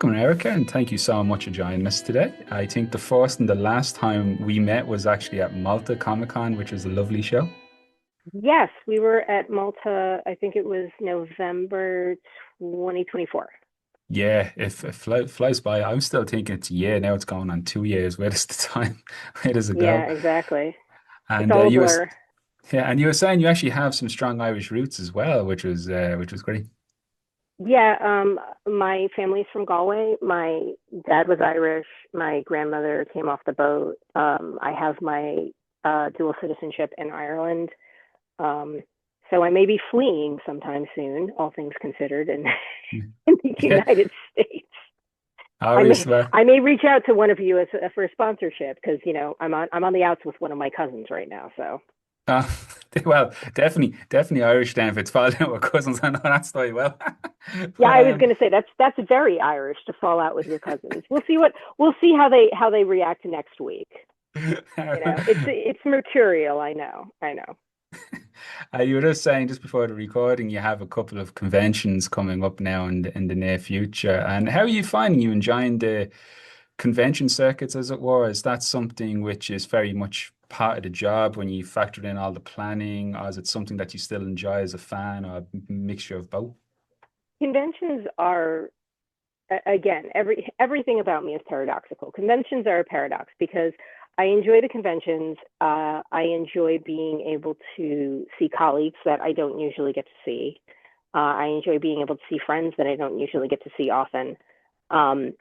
Welcome, Erica, and thank you so much for joining us today. I think the first and the last time we met was actually at Malta Comic Con, which was a lovely show. Yes, we were at Malta. I think it was November 2024. Yeah, if it flies by, I'm still thinking it's a year now. It's going on 2 years. Where does the time? Where does it Yeah, go? exactly. It's And all a you were, blur. yeah, and you were saying you actually have some strong Irish roots as well, which was great. Yeah, my family's from Galway. My dad was Irish. My grandmother came off the boat. I have my dual citizenship in Ireland. Um, so I may be fleeing sometime soon, all things considered, in, in the Yeah, United States. I may Irish. Well, I may reach out to one of you for a sponsorship because I'm on the outs with one of my cousins right now. So uh, well, definitely Irish. Then if it's falling out with cousins, I know that's very well. yeah, But I was going to say that's very Irish to fall out with your cousins. We'll see how they react next week. It's mercurial. I know. You were just saying just before the recording, you have a couple of conventions coming up now in the near future. And how are you finding? You enjoying the convention circuits, as it were? Is that something which is very much part of the job when you factor in all the planning, or is it something that you still enjoy as a fan, or a mixture of both? Conventions are again, everything about me is paradoxical. Conventions are a paradox because I enjoy the conventions. I enjoy being able to see colleagues that I don't usually get to see. I enjoy being able to see friends that I don't usually get to see often. Um,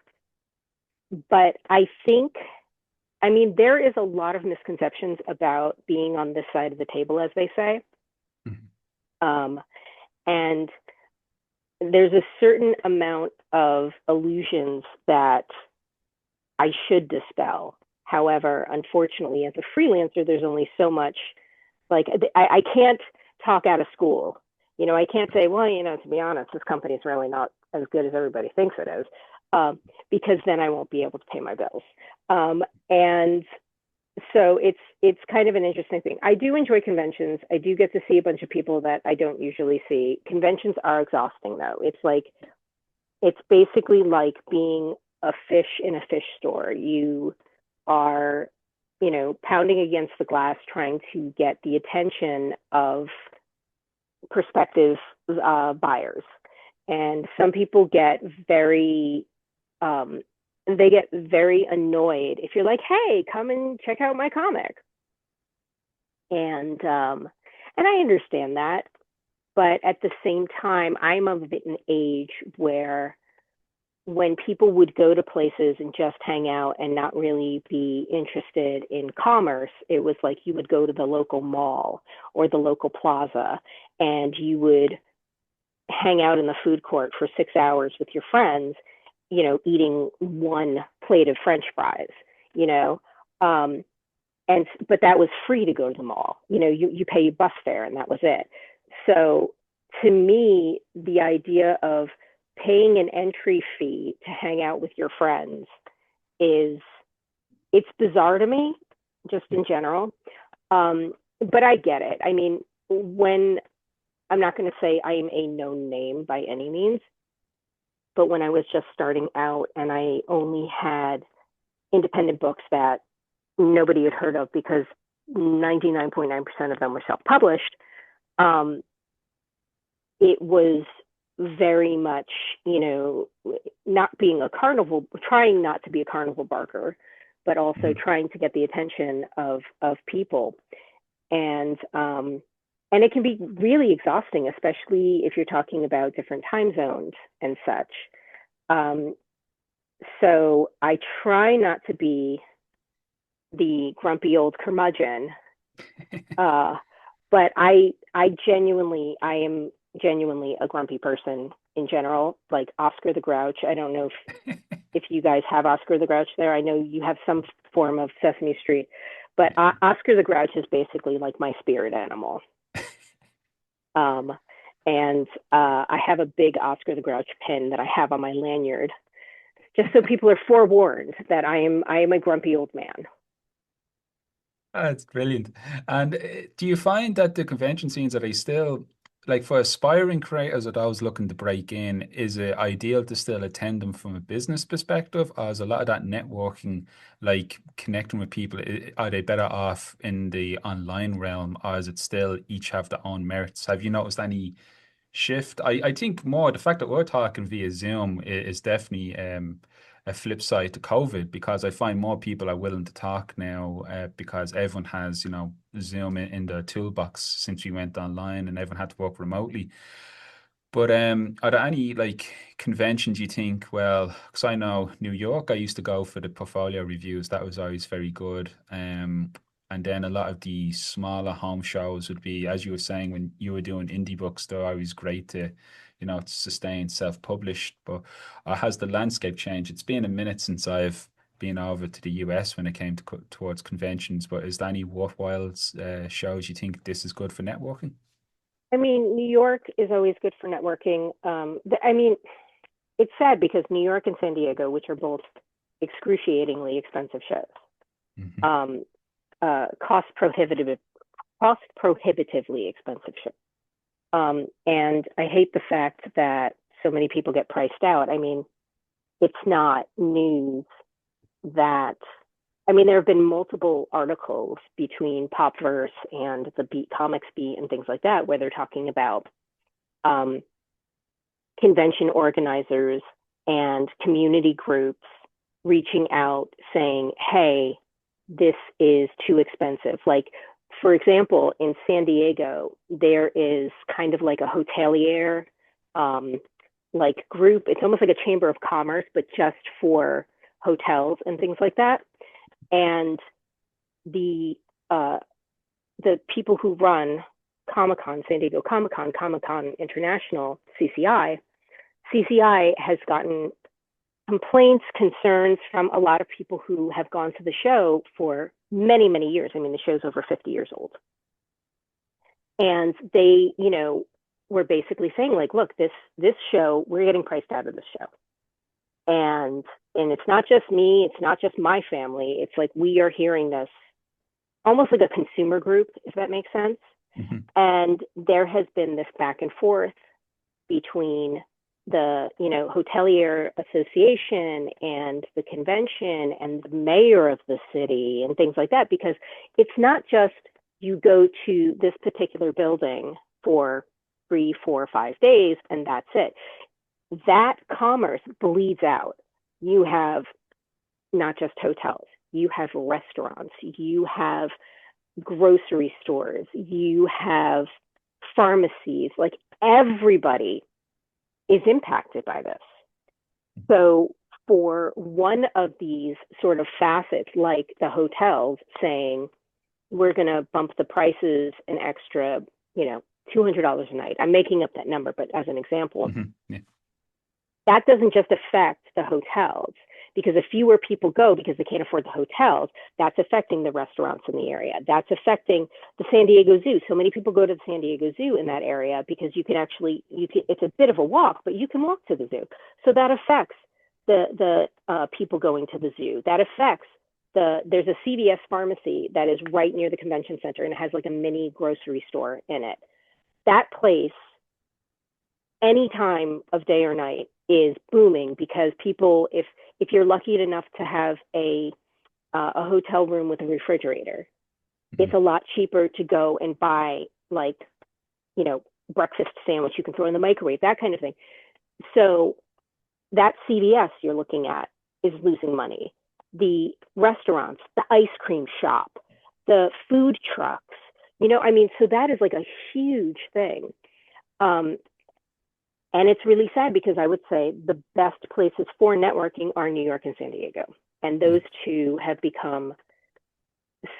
but I think, I mean, there is a lot of misconceptions about being on this side of the table, as they say. Mhm. Um, and there's a certain amount of illusions that I should dispel. However, unfortunately, as a freelancer, there's only so much. Like I can't talk out of school. I can't say, well, to be honest, this company is really not as good as everybody thinks it is, because then I won't be able to pay my bills. And so it's kind of an interesting thing. I do enjoy conventions. I do get to see a bunch of people that I don't usually see. Conventions are exhausting though. It's basically like being a fish in a fish store. You are, pounding against the glass trying to get the attention of prospective buyers. And some people get um, they get very annoyed if you're like, "Hey, come and check out my comic." And I understand that, but at the same time, I'm of an age where when people would go to places and just hang out and not really be interested in commerce, it was like you would go to the local mall or the local plaza and you would hang out in the food court for 6 hours with your friends, eating one plate of French fries, you know. Um, but that was free to go to the mall. You pay your bus fare and that was it. So to me, the idea of paying an entry fee to hang out with your friends is it's bizarre to me, just in general. But I get it. I mean, when I'm not going to say I am a known name by any means, but when I was just starting out and I only had independent books that nobody had heard of because 99.9% of them were self-published, um, it was very much, not being a carnival, trying not to be a carnival barker, but also Mhm. trying to get the attention of people. And it can be really exhausting, especially if you're talking about different time zones and such. Um, so I try not to be the grumpy old curmudgeon. Uh, but I am genuinely a grumpy person in general, like Oscar the Grouch. I don't know if you guys have Oscar the Grouch there. I know you have some form of Sesame Street, but Oscar the Grouch is basically like my spirit animal. Um, and I have a big Oscar the Grouch pin that I have on my lanyard, just so people are forewarned that I am a grumpy old man. That's brilliant. And do you find that the convention scenes are they still like for aspiring creators or those looking to break in, is it ideal to still attend them from a business perspective, or is a lot of that networking, like connecting with people, are they better off in the online realm, or is it still each have their own merits? Have you noticed any shift? I think more the fact that we're talking via Zoom is definitely a flip side to COVID, because I find more people are willing to talk now because everyone has, Zoom in their toolbox since we went online and everyone had to work remotely. But are there any like conventions you think, well, because I know New York, I used to go for the portfolio reviews. That was always very good. And then a lot of the smaller home shows would be, as you were saying, when you were doing indie books, they're always great to, to sustain self-published. But has the landscape changed? It's been a minute since I've been over to the US when it came to towards conventions. But is there any worthwhile shows you think this is good for networking? I mean, New York is always good for networking. I mean, it's sad because New York and San Diego, which are both excruciatingly expensive shows, Hmm. um, cost prohibitively expensive shows. And I hate the fact that so many people get priced out. I mean, it's not news that, I mean, there have been multiple articles between Popverse and the Beat Comics Beat and things like that, where they're talking about um, convention organizers and community groups reaching out saying, hey, this is too expensive. Like, for example, in San Diego, there is kind of like a hotelier um, like group. It's almost like a chamber of commerce, but just for hotels and things like that. And the uh, the people who run Comic Con, San Diego Comic Con International, CCI has gotten complaints, concerns from a lot of people who have gone to the show for many, many years. I mean, the show's over 50 years old. And they, were basically saying, like, look, this show, we're getting priced out of this show. And it's not just me, it's not just my family. It's like we are hearing this almost like a consumer group, if that makes sense. Hmm. And there has been this back and forth between the hotelier association and the convention and the mayor of the city and things like that, because it's not just you go to this particular building for 3, 4, 5 days and that's it. That commerce bleeds out. You have not just hotels, you have restaurants, you have grocery stores, you have pharmacies, like everybody is impacted by this. So for one of these sort of facets, like the hotels saying, we're going to bump the prices an extra, $200 a night. I'm making up that number, but as an example, Hmm. Yeah. that doesn't just affect the hotels, because if fewer people go because they can't afford the hotels, that's affecting the restaurants in the area. That's affecting the San Diego Zoo. So many people go to the San Diego Zoo in that area because it's a bit of a walk, but you can walk to the zoo. So that affects the people going to the zoo. That affects there's a CVS pharmacy that is right near the convention center and it has like a mini grocery store in it. That place, any time of day or night, is booming because people, if you're lucky enough to have a hotel room with a refrigerator, Hmm. it's a lot cheaper to go and buy, like, breakfast sandwich you can throw in the microwave, that kind of thing. So that CVS you're looking at is losing money. The restaurants, the ice cream shop, the food trucks, I mean, so that is like a huge thing. Um, and it's really sad because I would say the best places for networking are New York and San Diego. And Yeah. those two have become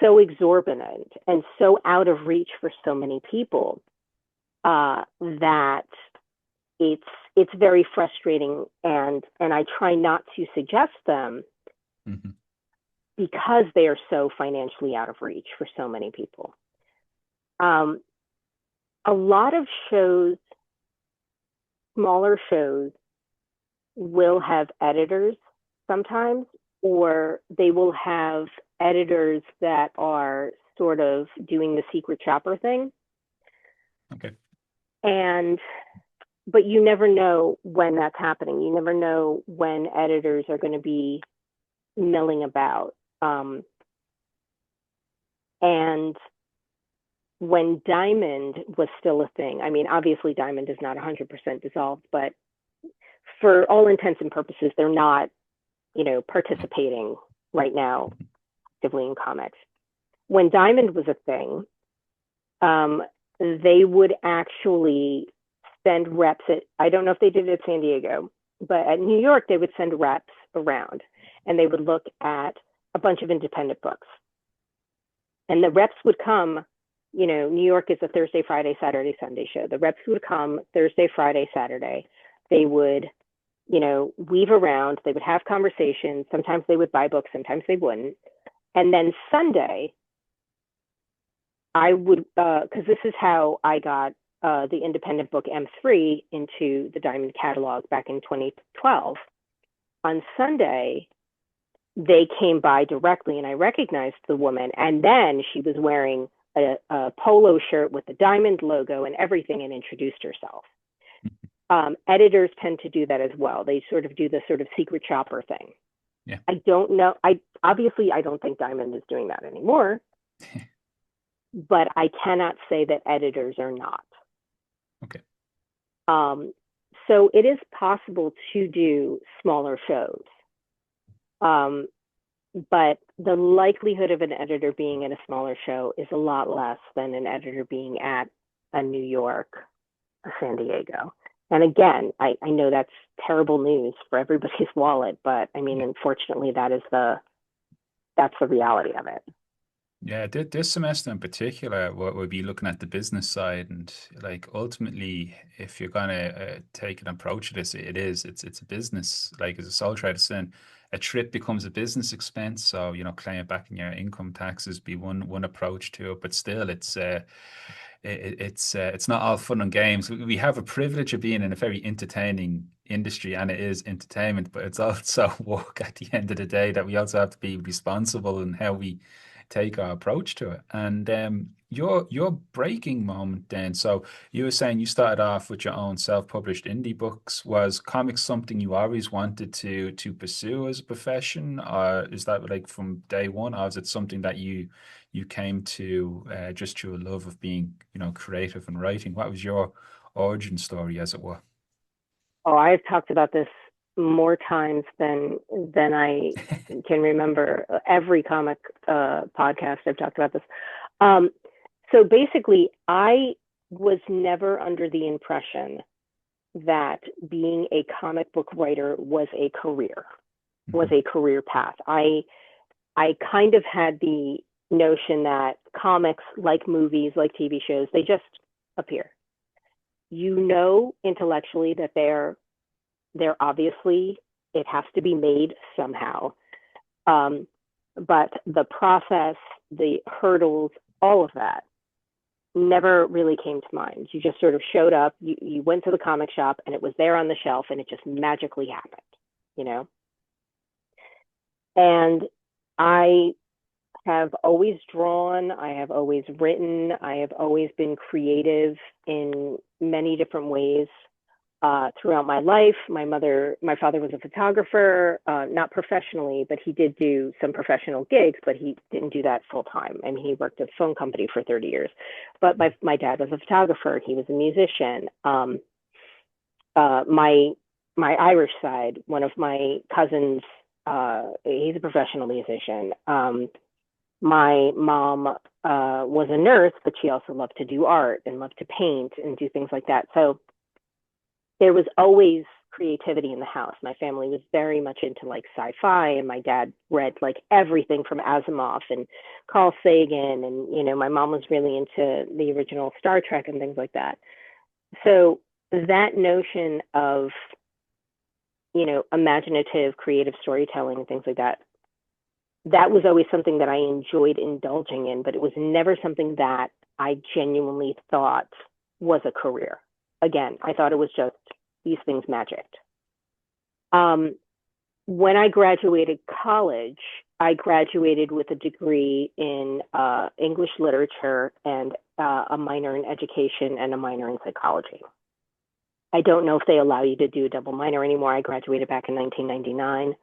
so exorbitant and so out of reach for so many people that it's very frustrating. And I try not to suggest them Hmm. because they are so financially out of reach for so many people. Um, a lot of shows, smaller shows, will have editors sometimes, or they will have editors that are sort of doing the secret shopper thing. Okay. And but you never know when that's happening. You never know when editors are going to be milling about. And when Diamond was still a thing, I mean, obviously Diamond is not 100% dissolved, but for all intents and purposes, they're not, participating right now actively in comics. When Diamond was a thing, they would actually send reps I don't know if they did it at San Diego, but at New York, they would send reps around and they would look at a bunch of independent books. And the reps would come, New York is a Thursday, Friday, Saturday, Sunday show. The reps would come Thursday, Friday, Saturday. They would, weave around. They would have conversations. Sometimes they would buy books, sometimes they wouldn't. And then Sunday, I would, because this is how I got the independent book M3 into the Diamond catalog back in 2012. On Sunday, they came by directly and I recognized the woman. And then she was wearing a polo shirt with the Diamond logo and everything and introduced herself. Editors tend to do that as well. They sort of do the sort of secret shopper thing. Yeah. I don't know. I don't think Diamond is doing that anymore, but I cannot say that editors are not. Okay. So it is possible to do smaller shows. But the likelihood of an editor being at a smaller show is a lot less than an editor being at a New York, a San Diego. And again, I know that's terrible news for everybody's wallet, but I mean, unfortunately, that's the reality of it. Yeah, this semester in particular, what we'll be looking at the business side, and like ultimately, if you're gonna take an approach to this, it's a business. Like as a sole trader, saying a trip becomes a business expense, so claim it back in your income taxes be one approach to it, but still, it's not all fun and games. We have a privilege of being in a very entertaining industry, and it is entertainment, but it's also work at the end of the day that we also have to be responsible in how we take our approach to it. And your breaking moment then, so you were saying you started off with your own self-published indie books. Was comics something you always wanted to pursue as a profession, or is that like from day one, or is it something that you came to just through a love of being, creative and writing? What was your origin story, as it were? Oh, I've talked about this more times than I can remember. Every comic podcast I've talked about this. So basically, I was never under the impression that being a comic book writer was a career path. I kind of had the notion that comics, like movies, like TV shows, they just appear. Intellectually that they're obviously, it has to be made somehow. But the process, the hurdles, all of that never really came to mind. You just sort of showed up, you went to the comic shop and it was there on the shelf and it just magically happened. And I have always drawn, I have always written, I have always been creative in many different ways. Throughout my life, my father was a photographer, not professionally, but he did do some professional gigs, but he didn't do that full time. I mean, he worked at a phone company for 30 years, but my dad was a photographer. He was a musician. My Irish side, one of my cousins, he's a professional musician. My mom was a nurse, but she also loved to do art and loved to paint and do things like that. So there was always creativity in the house. My family was very much into like sci-fi, and my dad read like everything from Asimov and Carl Sagan, and my mom was really into the original Star Trek and things like that. So that notion of imaginative, creative storytelling and things like that, that was always something that I enjoyed indulging in, but it was never something that I genuinely thought was a career. Again, I thought it was just these things magicked. When I graduated college, I graduated with a degree in English literature and a minor in education and a minor in psychology. I don't know if they allow you to do a double minor anymore. I graduated back in 1999,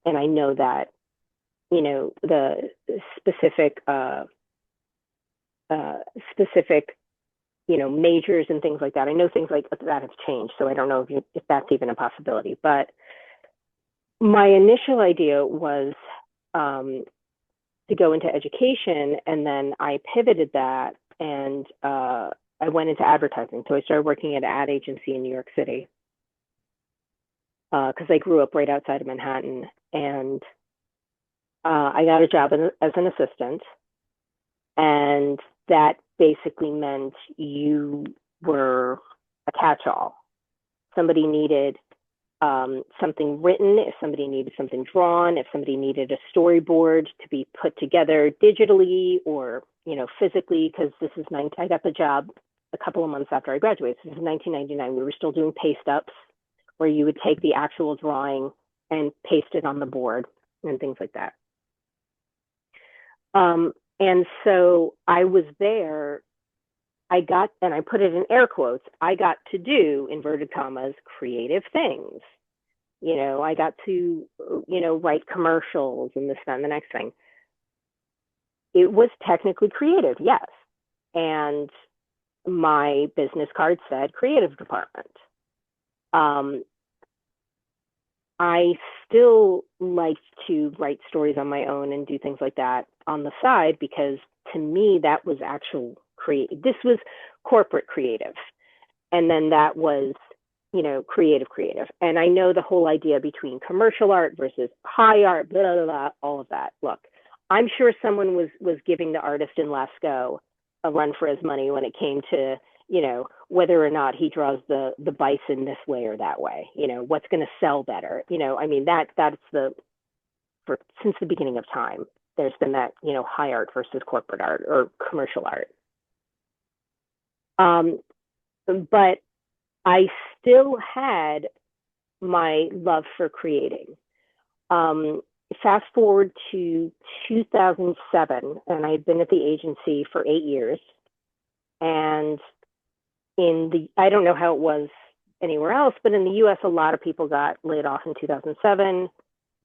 and I know that the specific specific majors and things like that. I know things like that have changed, so I don't know if that's even a possibility. But my initial idea was to go into education, and then I pivoted that, and I went into advertising. So I started working at an ad agency in New York City because I grew up right outside of Manhattan, and I got a job as an assistant, and that basically meant you were a catch-all. Somebody needed something written, if somebody needed something drawn, if somebody needed a storyboard to be put together digitally or physically, because I got the job a couple of months after I graduated. So this is 1999. We were still doing paste ups, where you would take the actual drawing and paste it on the board and things like that. And so I was there. And I put it in air quotes, I got to do, inverted commas, creative things. I got to, write commercials and this, that, and the next thing. It was technically creative, yes. And my business card said creative department. I still liked to write stories on my own and do things like that on the side, because to me, that was actual creative. This was corporate creative. And then that was, creative. And I know the whole idea between commercial art versus high art, blah, blah, blah, all of that. Look, I'm sure someone was giving the artist in Lascaux a run for his money when it came to, whether or not he draws the bison this way or that way, what's going to sell better. Since the beginning of time, there's been that, high art versus corporate art or commercial art. But I still had my love for creating. Fast forward to 2007, and I had been at the agency for 8 years. And I don't know how it was anywhere else, but in the US, a lot of people got laid off in 2007.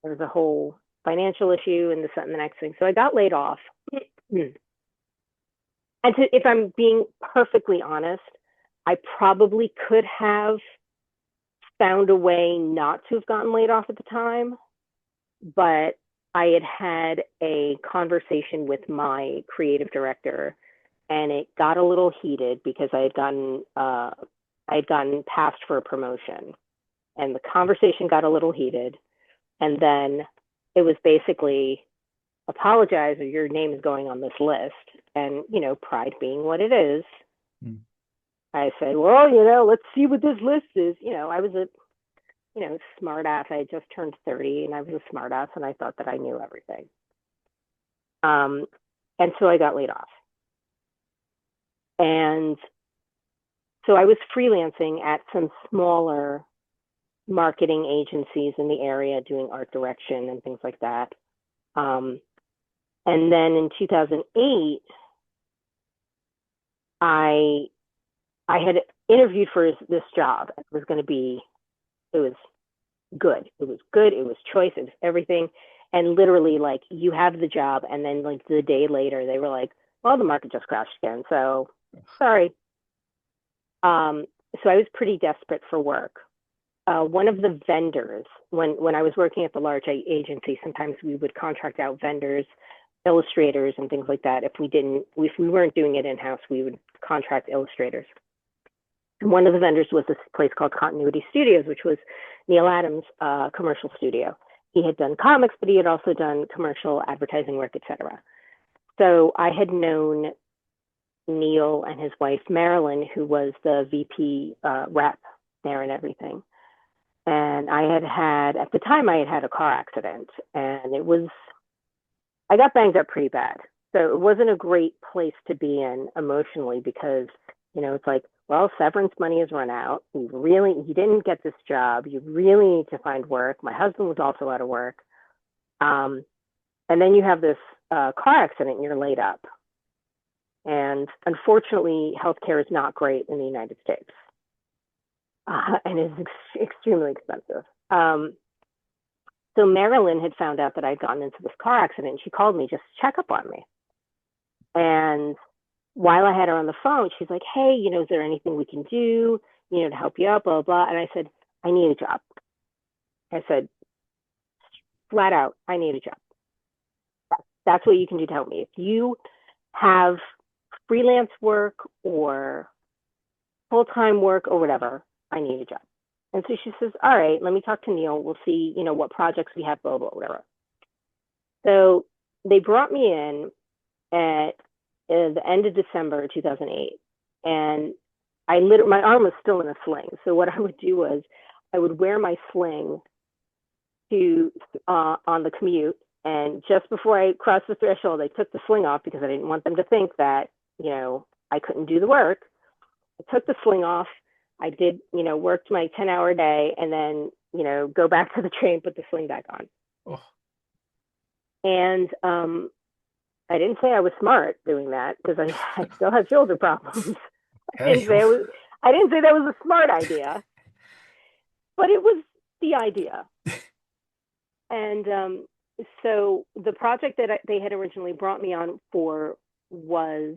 There was a whole financial issue and this, that, and the next thing. So I got laid off. And if I'm being perfectly honest, I probably could have found a way not to have gotten laid off at the time, but I had a conversation with my creative director, and it got a little heated because I had gotten passed for a promotion, and the conversation got a little heated, and then it was basically, apologize or your name is going on this list. And pride being what it is, I said, well, let's see what this list is. I was a smart ass. I had just turned 30, and I was a smart ass, and I thought that I knew everything. And so I got laid off. And so I was freelancing at some smaller marketing agencies in the area doing art direction and things like that. And then in 2008, I had interviewed for this job. It was good. It was good. It was choice. It was everything. And literally, like, you have the job, and then like the day later, they were like, well, the market just crashed again, so sorry. So I was pretty desperate for work. One of the vendors, when I was working at the large agency, sometimes we would contract out vendors, illustrators, and things like that. If we weren't doing it in-house, we would contract illustrators. And one of the vendors was this place called Continuity Studios, which was Neil Adams' commercial studio. He had done comics, but he had also done commercial advertising work, etc. So I had known Neil and his wife, Marilyn, who was the VP rep there and everything. And at the time, I had had a car accident, and I got banged up pretty bad. So it wasn't a great place to be in emotionally, because, it's like, well, severance money has run out. You didn't get this job. You really need to find work. My husband was also out of work. And then you have this car accident and you're laid up. And unfortunately, healthcare is not great in the United States and is extremely expensive. So Marilyn had found out that I'd gotten into this car accident. And she called me just to check up on me. And while I had her on the phone, she's like, hey, is there anything we can do, to help you out, blah, blah. And I said, I need a job. I said, flat out, I need a job. That's what you can do to help me. If you have freelance work or full-time work or whatever, I need a job. And so she says, all right, let me talk to Neil. We'll see, what projects we have, blah, blah, whatever. So they brought me in at the end of December 2008. And my arm was still in a sling. So what I would do was I would wear my sling on the commute. And just before I crossed the threshold, I took the sling off because I didn't want them to think that, I couldn't do the work. I took the sling off. I did, worked my 10-hour day and then, go back to the train, put the sling back on. Oh. And I didn't say I was smart doing that because I still have shoulder problems. I didn't say that was a smart idea, but it was the idea. And so the project that they had originally brought me on for was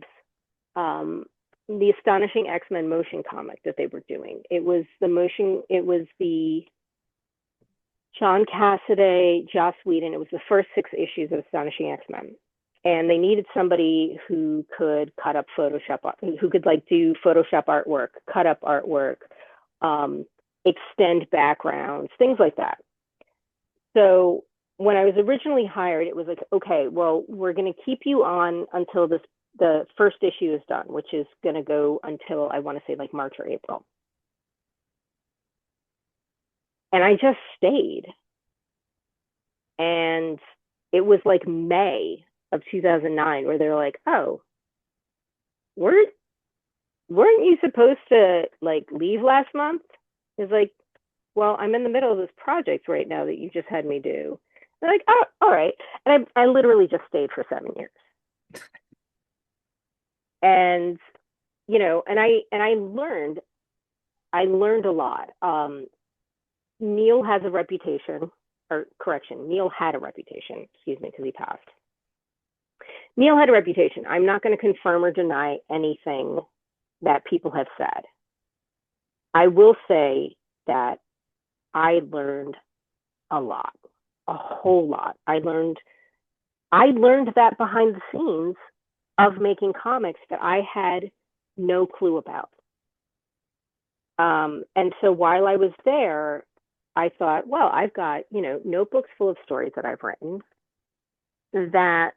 the Astonishing X-Men motion comic that they were doing. It was the John Cassaday, Joss Whedon. It was the first 6 issues of Astonishing X-Men. And they needed somebody who could cut up Photoshop, who could do Photoshop artwork, cut up artwork, extend backgrounds, things like that. So when I was originally hired, it was like, okay, well, we're going to keep you on until the first issue is done, which is going to go until, I want to say, March or April. And I just stayed. And it was May of 2009 where they're like, oh, weren't you supposed to leave last month? It's like, well, I'm in the middle of this project right now that you just had me do. They're like, oh, all right. And I literally just stayed for 7 years. And, and I learned a lot. Neil has a reputation, or correction, Neil had a reputation, excuse me, because he passed. Neil had a reputation. I'm not going to confirm or deny anything that people have said. I will say that I learned a lot, a whole lot. I learned that behind the scenes of making comics that I had no clue about. And so while I was there, I thought, well, I've got, notebooks full of stories that I've written that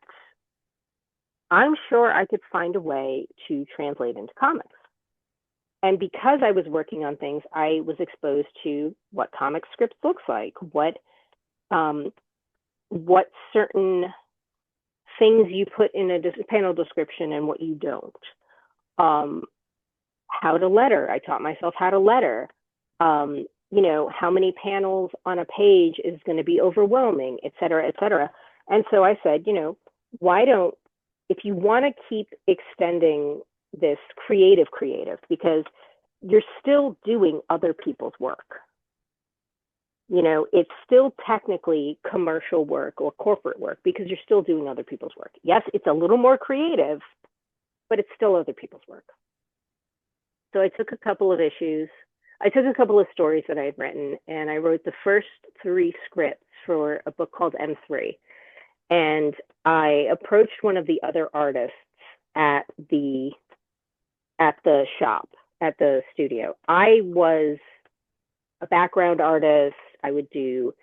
I'm sure I could find a way to translate into comics. And because I was working on things, I was exposed to what comic scripts looks like, what certain things you put in a panel description and what you don't. How to letter. I taught myself how to letter. How many panels on a page is going to be overwhelming, et cetera, et cetera. And so I said, if you want to keep extending this creative, because you're still doing other people's work. It's still technically commercial work or corporate work because you're still doing other people's work. Yes, it's a little more creative, but it's still other people's work. So I took a couple of stories that I had written, and I wrote the first 3 scripts for a book called M3. And I approached one of the other artists at the shop, at the studio. I was a background artist. I would do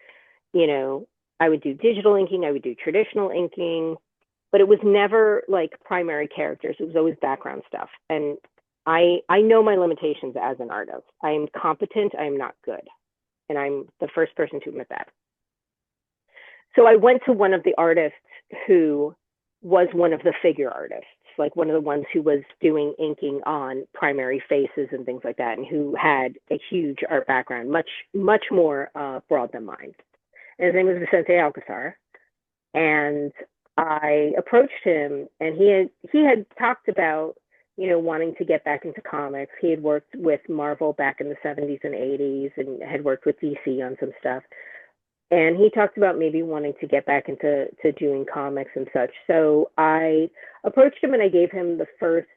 digital inking. I would do traditional inking, but it was never primary characters. It was always background stuff. And I know my limitations as an artist. I am competent. I am not good. And I'm the first person to admit that. So I went to one of the artists who was one of the figure artists, one of the ones who was doing inking on primary faces and things like that, and who had a huge art background, much more broad than mine. And his name was Vicente Alcazar. And I approached him, and he had talked about, wanting to get back into comics. He had worked with Marvel back in the 70s and 80s and had worked with DC on some stuff. And he talked about maybe wanting to get back into doing comics and such. So I approached him and I gave him the first,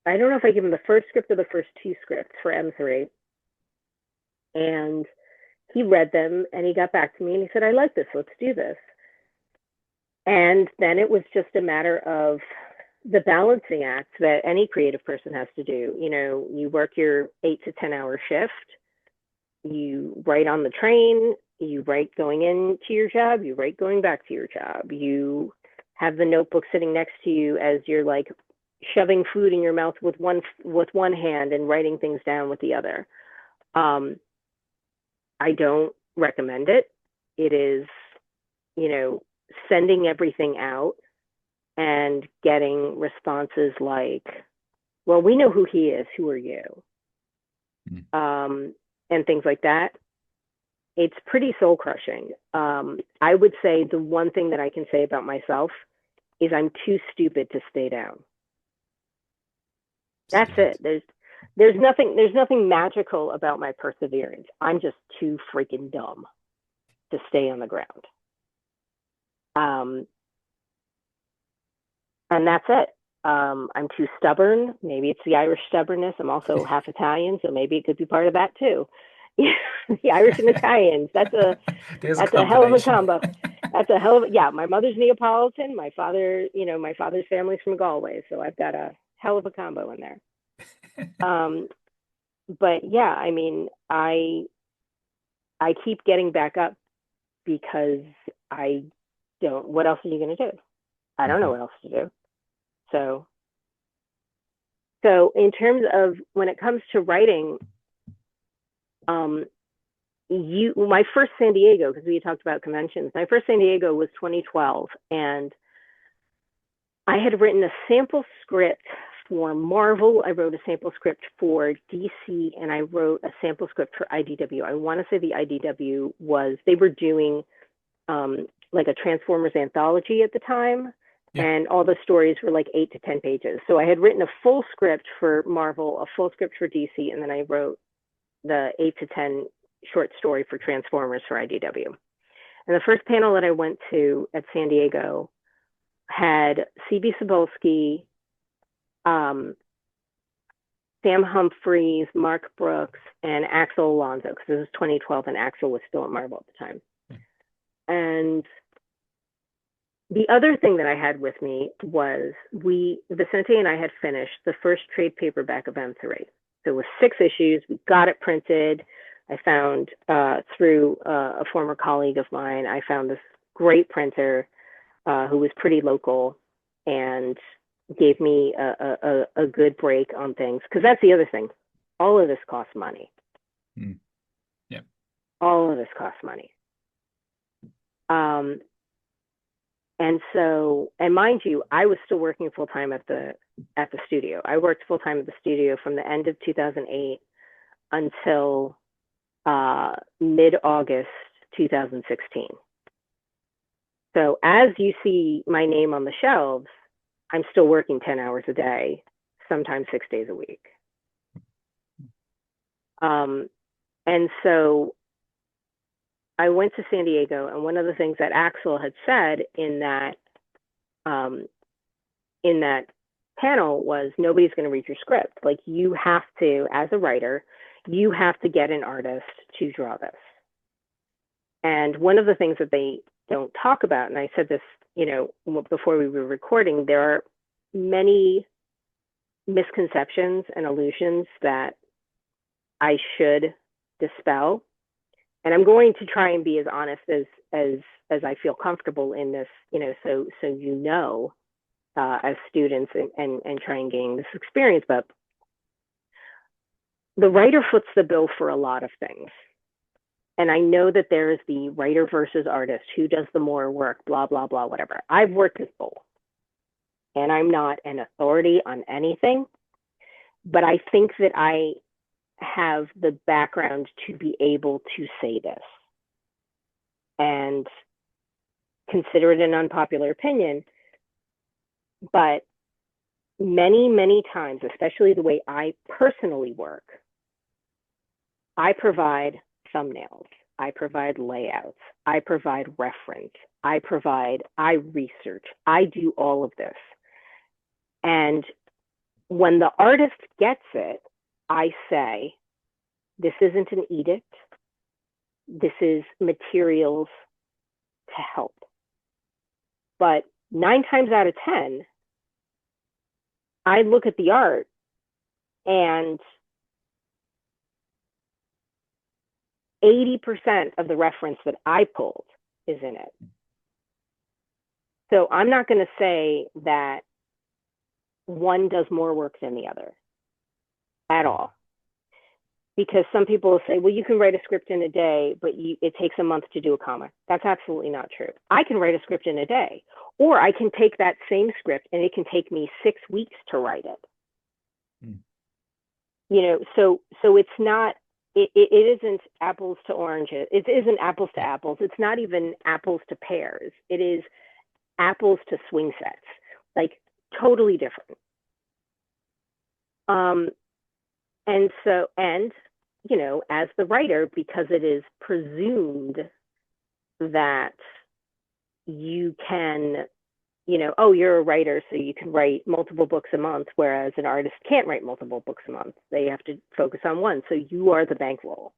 I don't know if I gave him the first script or the first two scripts for M3. And he read them and he got back to me and he said, I like this, let's do this. And then it was just a matter of the balancing act that any creative person has to do. You work your 8 to 10 hour shift, you write on the train, you write going into your job, you write going back to your job, you have the notebook sitting next to you as you're like shoving food in your mouth with one hand and writing things down with the other. I don't recommend it. It is, sending everything out and getting responses like, well, we know who he is, who are you? And things like that. It's pretty soul crushing. I would say the one thing that I can say about myself is I'm too stupid to stay down. That's it. There's nothing magical about my perseverance. I'm just too freaking dumb to stay on the ground. And that's it. I'm too stubborn. Maybe it's the Irish stubbornness. I'm also half Italian, so maybe it could be part of that too. The Irish and Italians. There's That's a hell of a combination. combo. That's a hell of yeah. My mother's Neapolitan. My father's family's from Galway, so I've got a hell of a combo in there. But yeah, I mean, I keep getting back up because I don't. What else are you going to do? I don't know what else to do. So in terms of when it comes to writing, my first San Diego, because we talked about conventions, my first San Diego was 2012, and I had written a sample script for Marvel. I wrote a sample script for DC, and I wrote a sample script for IDW. I want to say the IDW they were doing like a Transformers anthology at the time. Yeah. And all the stories were like 8 to 10 pages. So I had written a full script for Marvel, a full script for DC, and then I wrote the 8 to 10 short story for Transformers for IDW. And the first panel that I went to at San Diego had C.B. Cebulski, Sam Humphries, Mark Brooks, and Axel Alonso, because this was 2012 and Axel was still at Marvel at the time. And the other thing that I had with me was Vicente and I had finished the first trade paperback of M3. So it was 6 issues. We got it printed. I found through a former colleague of mine, I found this great printer who was pretty local and gave me a good break on things. Because that's the other thing. All of this costs money. Yeah. All of this costs money. And mind you, I was still working full time at the studio. I worked full time at the studio from the end of 2008 until mid-August 2016. So as you see my name on the shelves, I'm still working 10 hours a day, sometimes 6 days a week. And so I went to San Diego, and one of the things that Axel had said in that panel was, nobody's going to read your script. Like, you have to, as a writer, you have to get an artist to draw this. And one of the things that they don't talk about, and I said this, before we were recording, there are many misconceptions and illusions that I should dispel. And I'm going to try and be as honest as I feel comfortable in this, so as students and try and gain this experience. But the writer foots the bill for a lot of things. And I know that there is the writer versus artist, who does the more work, blah, blah, blah, whatever. I've worked with both. And I'm not an authority on anything, but I think that I have the background to be able to say this. And consider it an unpopular opinion, but many, many times, especially the way I personally work, I provide thumbnails, I provide layouts, I provide reference, I research, I do all of this. And when the artist gets it, I say, this isn't an edict. This is materials to help. But 9 times out of 10, I look at the art and 80% of the reference that I pulled is in it. So I'm not going to say that one does more work than the other at all. Because some people will say, well, you can write a script in a day, but it takes a month to do a comic. That's absolutely not true. I can write a script in a day, or I can take that same script and it can take me 6 weeks to write it. Mm. You know, so it's not, it isn't apples to oranges. It isn't apples to apples. It's not even apples to pears. It is apples to swing sets, like totally different. And you know, as the writer, because it is presumed that you can, you know, oh, you're a writer, so you can write multiple books a month, whereas an artist can't write multiple books a month. They have to focus on one. So you are the bankroll.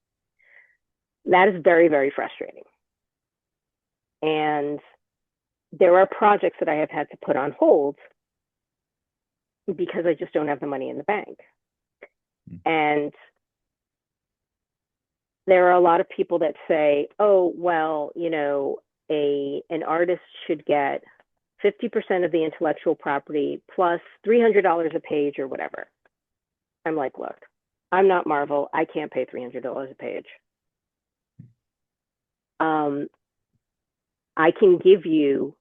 That is very, very frustrating. And there are projects that I have had to put on hold because I just don't have the money in the bank. And there are a lot of people that say, oh, well, you know, an artist should get 50% of the intellectual property plus $300 a page or whatever. I'm like, look, I'm not Marvel. I can't pay $300 a page. I can give you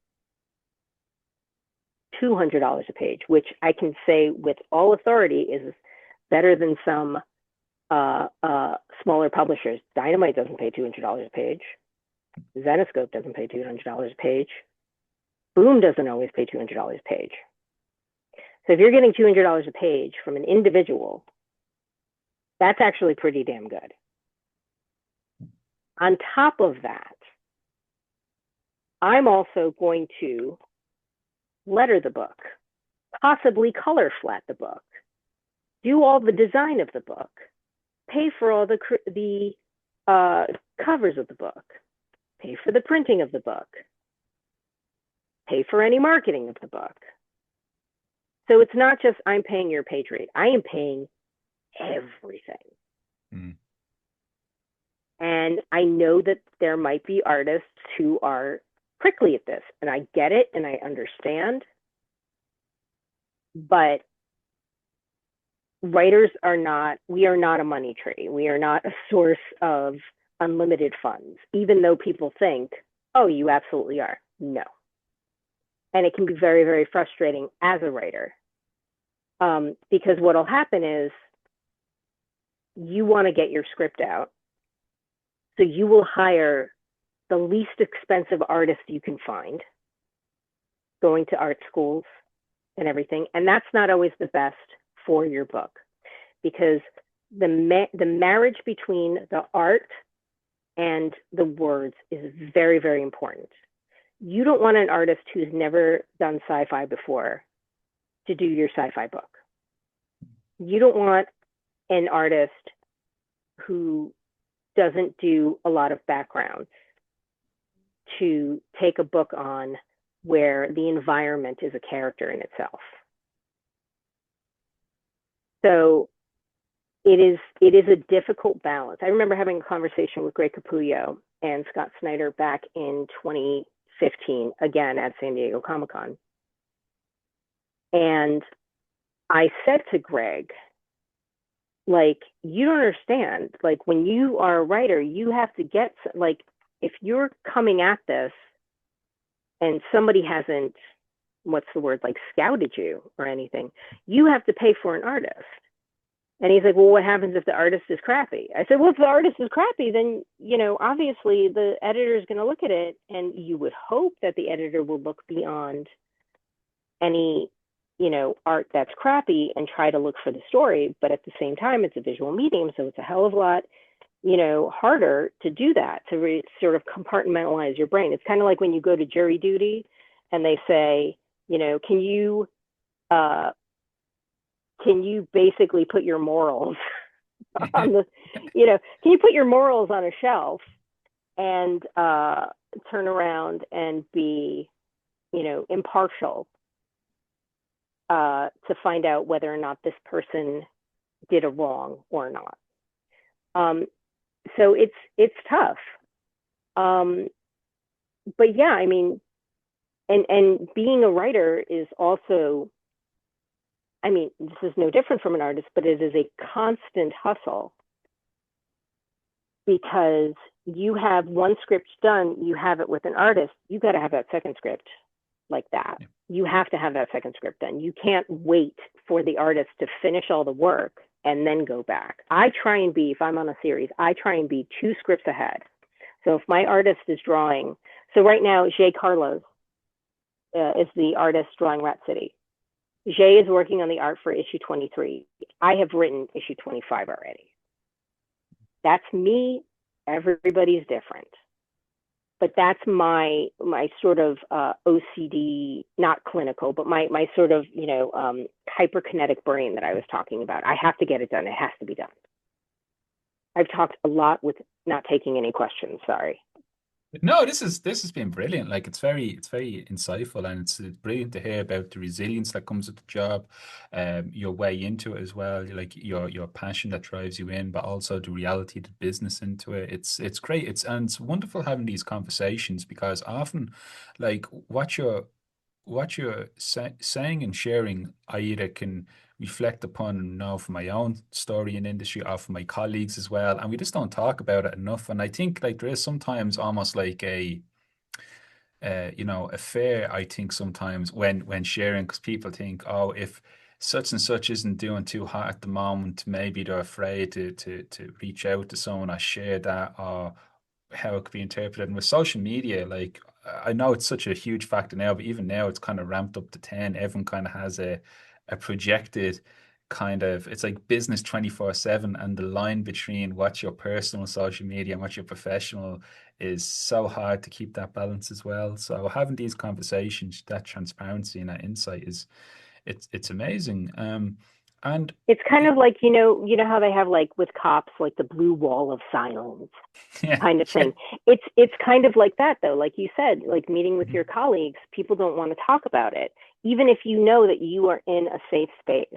$200 a page, which I can say with all authority is better than some smaller publishers. Dynamite doesn't pay $200 a page. Zenescope doesn't pay $200 a page. Boom doesn't always pay $200 a page. So if you're getting $200 a page from an individual, that's actually pretty damn good. On top of that, I'm also going to letter the book, possibly color flat the book, do all the design of the book, pay for all the covers of the book, pay for the printing of the book, pay for any marketing of the book. So it's not just I'm paying your page rate. I am paying everything. Mm. And I know that there might be artists who are prickly at this, and I get it and I understand. But writers are not, we are not a money tree. We are not a source of unlimited funds, even though people think, oh, you absolutely are. No. And it can be very, very frustrating as a writer. Because what'll happen is you want to get your script out. So you will hire the least expensive artist you can find, going to art schools and everything. And that's not always the best for your book, because the marriage between the art and the words is very, very important. You don't want an artist who's never done sci-fi before to do your sci-fi book. You don't want an artist who doesn't do a lot of background to take a book on where the environment is a character in itself. So it is a difficult balance. I remember having a conversation with Greg Capullo and Scott Snyder back in 2015, again at San Diego Comic-Con. And I said to Greg, like, you don't understand, like, when you are a writer, you have to get, like, if you're coming at this and somebody hasn't, what's the word, like, scouted you or anything, you have to pay for an artist. And he's like, well, what happens if the artist is crappy? I said, well, if the artist is crappy, then, obviously the editor is going to look at it, and you would hope that the editor will look beyond any, art that's crappy and try to look for the story. But at the same time, it's a visual medium, so it's a hell of a lot, harder to do that, to sort of compartmentalize your brain. It's kind of like when you go to jury duty and they say, can uh, you basically put your morals on the, can you put your morals on a shelf and turn around and be, impartial to find out whether or not this person did a wrong or not. So it's tough. Um, but yeah, I mean, and being a writer is also, I mean, this is no different from an artist, but it is a constant hustle because you have one script done, you have it with an artist, you got to have that second script like that. Yeah. You have to have that second script done. You can't wait for the artist to finish all the work and then go back. I try and be, if I'm on a series, I try and be 2 scripts ahead. So if my artist is drawing, so right now, Jay Carlos is the artist drawing Rat City. Jay is working on the art for issue 23. I have written issue 25 already. That's me. Everybody's different. But that's my sort of OCD, not clinical, but my sort of, hyperkinetic brain that I was talking about. I have to get it done. It has to be done. I've talked a lot with not taking any questions. Sorry. No, this has been brilliant. Like it's very insightful, and it's brilliant to hear about the resilience that comes with the job, your way into it as well, like your passion that drives you in, but also the reality of the business into it. It's great. It's wonderful having these conversations because often, like what you're saying and sharing, I either can reflect upon now from my own story in industry or from my colleagues as well, and we just don't talk about it enough. And I think like there is sometimes almost like a fear. I think sometimes when sharing, because people think, oh, if such and such isn't doing too hot at the moment, maybe they're afraid to reach out to someone or share that, or how it could be interpreted. And with social media, like I know it's such a huge factor now, but even now it's kind of ramped up to 10. Everyone kind of has a projected kind of, it's like business 24/7, and the line between what's your personal social media and what's your professional is so hard to keep that balance as well. So having these conversations, that transparency and that insight is it's amazing. And it's kind of like, how they have like with cops, like the blue wall of silence yeah, kind of yeah. thing. It's kind of like that though. Like you said, like meeting with Mhm. your colleagues, people don't want to talk about it, even if you know that you are in a safe space.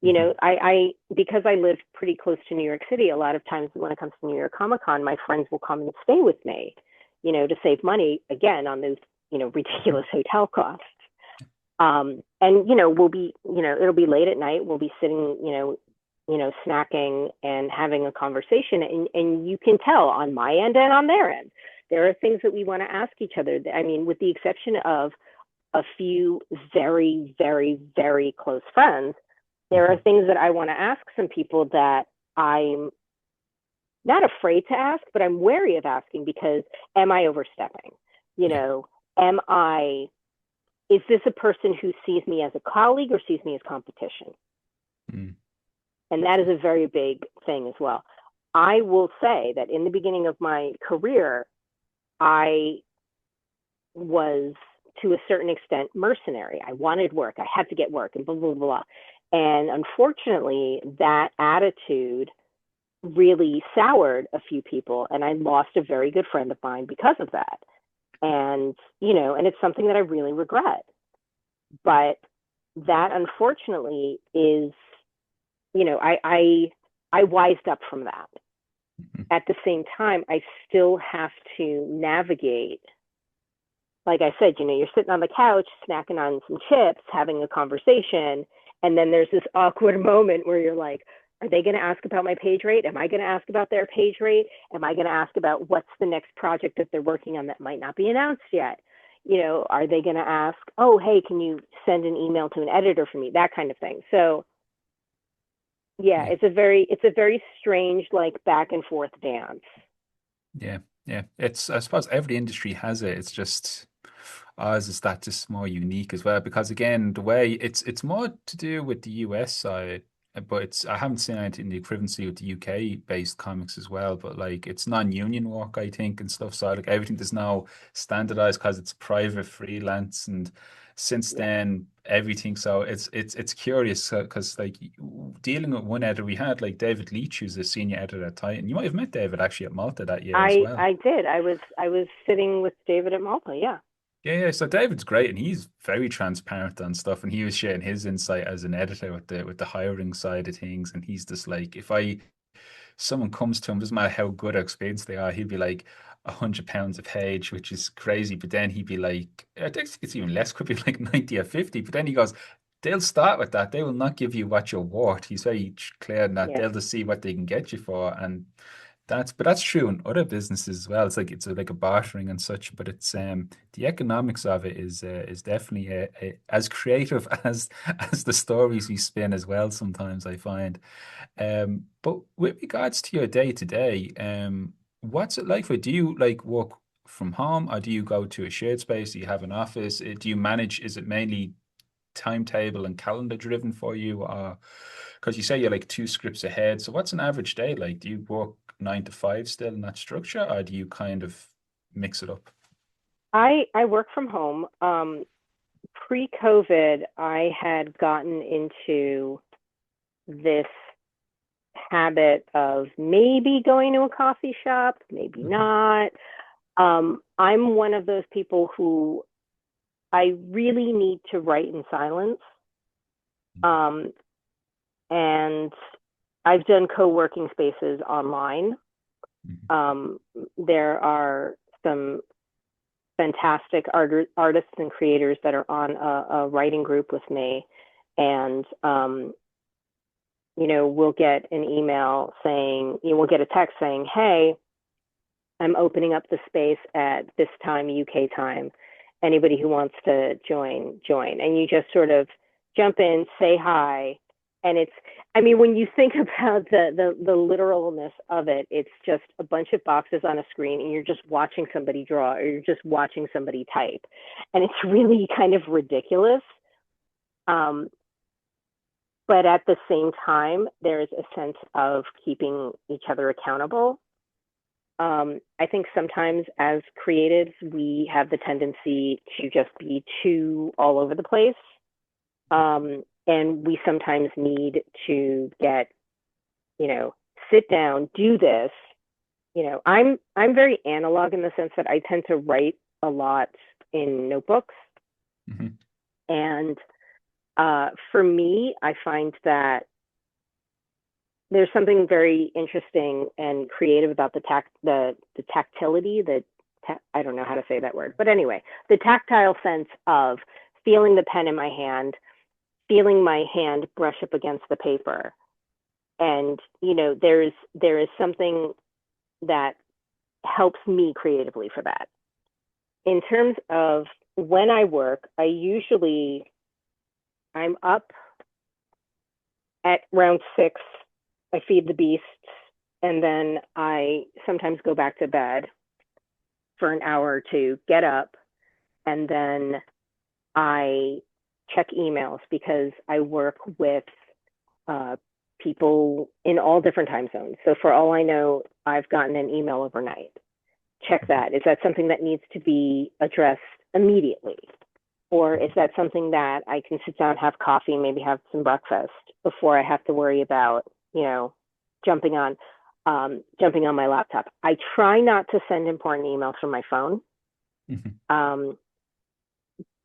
Mhm. I because I live pretty close to New York City, a lot of times when it comes to New York Comic Con, my friends will come and stay with me, to save money again on those, ridiculous hotel costs. And we'll be, it'll be late at night. We'll be sitting, snacking and having a conversation, and you can tell on my end and on their end, there are things that we want to ask each other. I mean, with the exception of a few very, very, very close friends, there are Mhm. things that I want to ask some people that I'm not afraid to ask, but I'm wary of asking because am I overstepping? You Yeah. know, am I is this a person who sees me as a colleague or sees me as competition? Mm. And that is a very big thing as well. I will say that in the beginning of my career, I was to a certain extent mercenary. I wanted work. I had to get work and blah, blah, blah, blah. And unfortunately, that attitude really soured a few people. And I lost a very good friend of mine because of that. And, and it's something that I really regret. But that unfortunately is, I wised up from that. Mhm. At the same time, I still have to navigate. Like I said, you're sitting on the couch, snacking on some chips, having a conversation, and then there's this awkward moment where you're like, are they going to ask about my page rate? Am I going to ask about their page rate? Am I going to ask about what's the next project that they're working on that might not be announced yet? Are they going to ask, oh, hey, can you send an email to an editor for me? That kind of thing. So, Yeah, Yeah. it's a very strange like back and forth dance. Yeah, yeah. It's I suppose every industry has it. It's just ours is that just more unique as well because again, the way it's more to do with the US side, but it's I haven't seen anything in the equivalency with the UK based comics as well. But like it's non-union work, I think, and stuff. So like everything is now standardized because it's private freelance, and since Yeah. then everything. So it's curious because like dealing with one editor, we had like David Leitch, who's a senior editor at Titan. You might have met David actually at Malta that year as well. I did. I was sitting with David at Malta. Yeah. Yeah, yeah. So David's great, and he's very transparent on stuff, and he was sharing his insight as an editor with the hiring side of things. And he's just like, if I someone comes to him, doesn't matter how good or experienced they are, he'd be like £100 a page, which is crazy. But then he'd be like, I think it's even less, could be like 90 or 50. But then he goes, they'll start with that. They will not give you what you're worth. He's very clear in that Yeah. they'll just see what they can get you for, and but that's true in other businesses as well. It's like like a bartering and such, but it's the economics of it is definitely as creative as the stories we spin as well. Sometimes I find. But with regards to your day to day, what's it like for? Do you like work from home, or do you go to a shared space? Do you have an office? Do you manage? Is it mainly timetable and calendar driven for you, or because you say you're like two scripts ahead? So what's an average day like? Do you work 9 to 5 still in that structure, or do you kind of mix it up? I work from home. Pre-COVID, I had gotten into this habit of maybe going to a coffee shop, maybe Mhm. not. I'm one of those people who I really need to write in silence. Um, and I've done co-working spaces online. Mhm. Um, there are some fantastic artists and creators that are on a writing group with me. And, we'll get an email saying, we'll get a text saying, hey, I'm opening up the space at this time, UK time. Anybody who wants to join, join. And you just sort of jump in, say hi. And it's, I mean, when you think about the literalness of it, it's just a bunch of boxes on a screen and you're just watching somebody draw or you're just watching somebody type. And it's really kind of ridiculous. Um, but at the same time, there's a sense of keeping each other accountable. I think sometimes as creatives, we have the tendency to just be too all over the place. And we sometimes need to get, sit down, do this. I'm very analog in the sense that I tend to write a lot in notebooks. Mhm. And for me, I find that there's something very interesting and creative about the tactility, I don't know how to say that word, but anyway, the tactile sense of feeling the pen in my hand, feeling my hand brush up against the paper. And there is something that helps me creatively for that. In terms of when I work, I'm up at round 6. I feed the beasts, and then I sometimes go back to bed for an hour or two, get up, and then I check emails because I work with uh, people in all different time zones. So for all I know, I've gotten an email overnight. Check that. Is that something that needs to be addressed immediately? Or is that something that I can sit down, have coffee, maybe have some breakfast before I have to worry about, jumping on jumping on my laptop? I try not to send important emails from my phone, Mhm. um,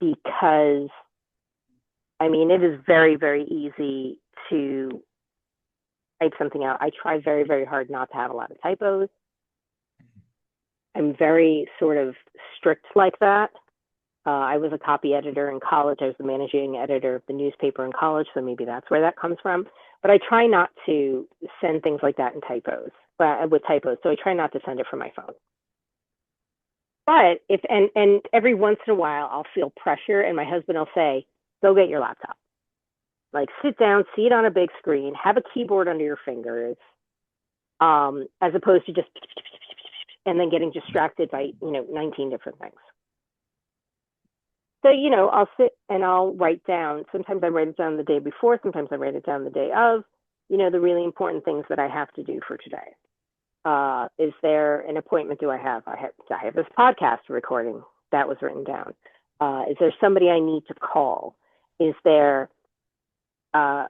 because I mean it is very, very easy to type something out. I try very, very hard not to have a lot of typos. I'm very sort of strict like that. I was a copy editor in college. I was the managing editor of the newspaper in college, so maybe that's where that comes from. But I try not to send things like that in typos, with typos. So I try not to send it from my phone. But if and every once in a while I'll feel pressure, and my husband will say, "Go get your laptop." Like sit down, see it on a big screen, have a keyboard under your fingers, as opposed to just and then getting distracted by 19 different things. So I'll sit and I'll write down. Sometimes I write it down the day before. Sometimes I write it down the day of. The really important things that I have to do for today. Is there an appointment? I have this podcast recording that was written down? Is there somebody I need to call? Is there uh,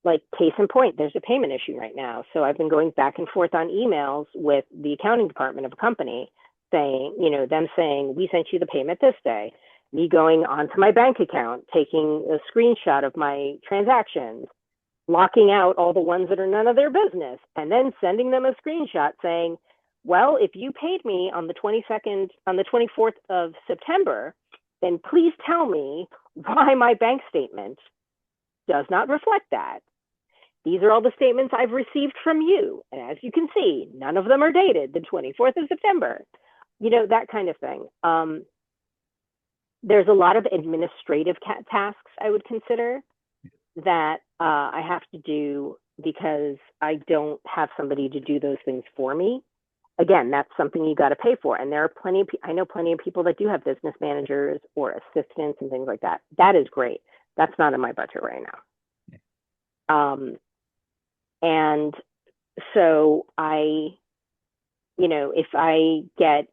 like case in point, there's a payment issue right now. So I've been going back and forth on emails with the accounting department of a company saying, them saying, we sent you the payment this day. Me going onto my bank account, taking a screenshot of my transactions, locking out all the ones that are none of their business, and then sending them a screenshot saying, well, if you paid me on the 22nd, on the 24th of September, then please tell me why my bank statement does not reflect that. These are all the statements I've received from you. And as you can see, none of them are dated the 24th of September. That kind of thing. There's a lot of administrative tasks I would consider that I have to do because I don't have somebody to do those things for me. Again, that's something you got to pay for. And there are I know plenty of people that do have business managers or assistants and things like that. That is great. That's not in my budget right now. And so if I get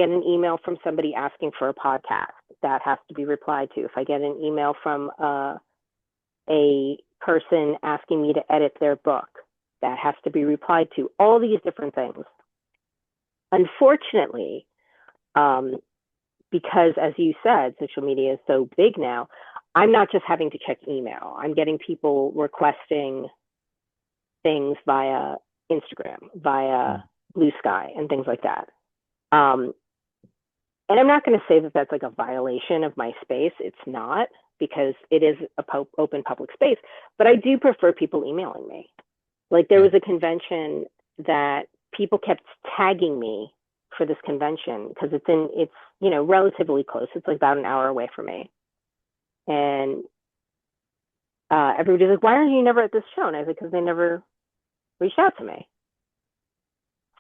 an email from somebody asking for a podcast, that has to be replied to. If I get an email from a person asking me to edit their book, that has to be replied to. All these different things. Unfortunately, because as you said, social media is so big now, I'm not just having to check email. I'm getting people requesting things via Instagram, via Blue Sky, and things like that. And I'm not going to say that that's like a violation of my space. It's not, because it is a open public space. But I do prefer people emailing me. Like there was a convention that people kept tagging me for this convention because it's relatively close. It's like about an hour away from me. And everybody's like, why aren't you never at this show? And I was like, because they never reached out to me.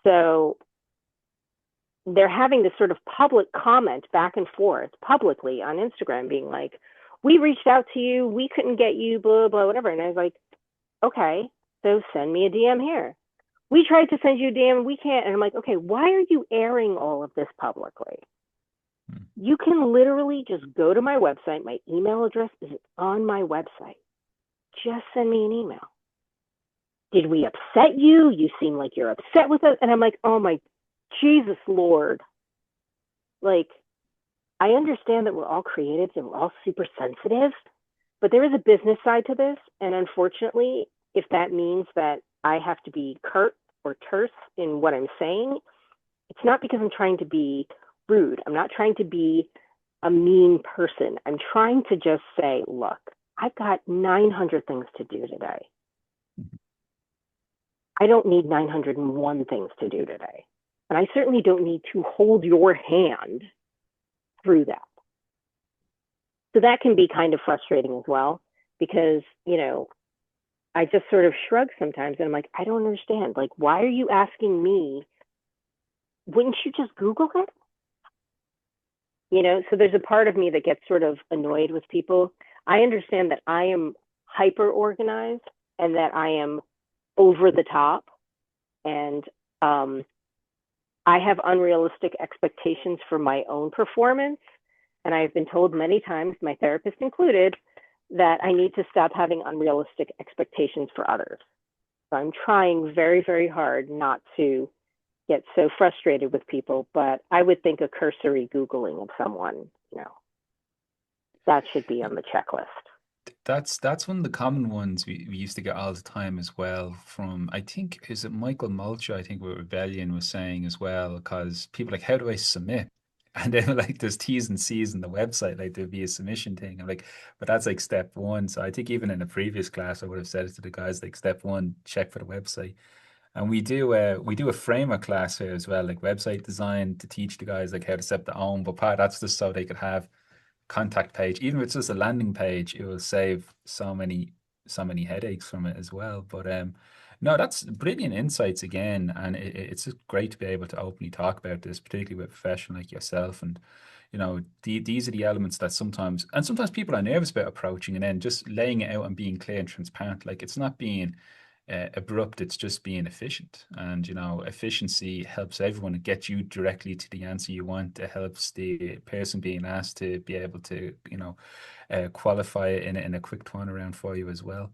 So they're having this sort of public comment back and forth publicly on Instagram being like, we reached out to you, we couldn't get you, blah, blah, whatever. And I was like, okay, so send me a DM here. We tried to send you a DM, we can't. And I'm like, okay, why are you airing all of this publicly? You can literally just go to my website. My email address is on my website. Just send me an email. Did we upset you? You seem like you're upset with us. And I'm like, oh my Jesus Lord. Like, I understand that we're all creatives and we're all super sensitive, but there is a business side to this. And unfortunately, if that means that I have to be curt or terse in what I'm saying, it's not because I'm trying to be rude. I'm not trying to be a mean person. I'm trying to just say, look, I've got 900 things to do today. I don't need 901 things to do today. And I certainly don't need to hold your hand through that. So that can be kind of frustrating as well, because, I just sort of shrug sometimes and I'm like, I don't understand. Like, why are you asking me? Wouldn't you just Google it? So there's a part of me that gets sort of annoyed with people. I understand that I am hyper organized and that I am over the top, and I have unrealistic expectations for my own performance. And I've been told many times, my therapist included, that I need to stop having unrealistic expectations for others. So I'm trying very, very hard not to get so frustrated with people, but I would think a cursory Googling of someone, that should be on the checklist. That's one of the common ones we used to get all the time as well from, I think, is it Michael Mulcher, I think, with Rebellion was saying as well, because people like, how do I submit? And then like there's T's and C's in the website, like there'd be a submission thing. I'm like, but that's like step one. So I think even in a previous class, I would have said it to the guys like step one, check for the website. And we do a framer class here as well, like website design to teach the guys like how to set their own, but part that's just so they could have contact page, even if it's just a landing page, it will save so many headaches from it as well. But no, that's brilliant insights again, and it's just great to be able to openly talk about this, particularly with a professional like yourself. And these are the elements that sometimes people are nervous about approaching, and then just laying it out and being clear and transparent. Like it's not being abrupt, it's just being efficient. And efficiency helps everyone. It gets you directly to the answer you want. It helps the person being asked to be able to qualify it in a quick turnaround for you as well.